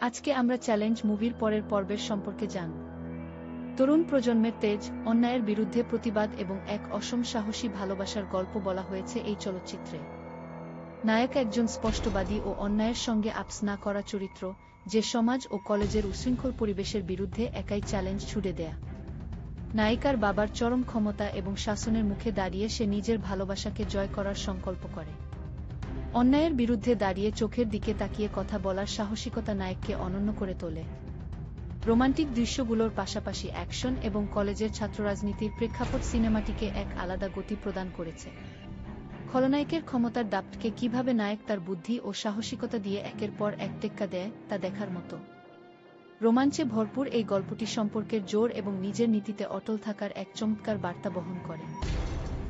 আজকে আমরা চ্যালেঞ্জ মুভির পরের পর্বের সম্পর্কে জানব। তরুণ প্রজন্মের তেজ, অন্যায়ের বিরুদ্ধে প্রতিবাদ এবং এক অসম সাহসী ভালোবাসার গল্প বলা হয়েছে এই চলচ্চিত্রে। নায়ক একজন স্পষ্টবাদী ও অন্যায়ের সঙ্গে আপস না করা চরিত্র, যে সমাজ ও কলেজের উশৃঙ্খল পরিবেশের বিরুদ্ধে একাই চ্যালেঞ্জ ছুড়ে দেয়া। নায়িকার বাবার চরম ক্ষমতা এবং শাসনের মুখে দাঁড়িয়ে সে নিজের ভালোবাসাকে জয় করার সংকল্প করে। অন্যায়ের বিরুদ্ধে দাঁড়িয়ে চোখের দিকে তাকিয়ে কথা বলার সাহসিকতা নায়ককে অনন্য করে তোলে। রোমান্টিক দৃশ্যগুলোর পাশাপাশি অ্যাকশন এবং কলেজের ছাত্ররাজনীতির প্রেক্ষাপট সিনেমাটিকে এক আলাদা গতি প্রদান করেছে। খলনায়কের ক্ষমতার দাপটকে কিভাবে নায়ক তার বুদ্ধি ও সাহসিকতা দিয়ে একের পর এক টেক্কা দেয় তা দেখার মতো। রোমাঞ্চে ভরপুর এই গল্পটি সম্পর্কের জোর এবং নিজের নীতিতে অটল থাকার এক চমৎকার বার্তা বহন করে।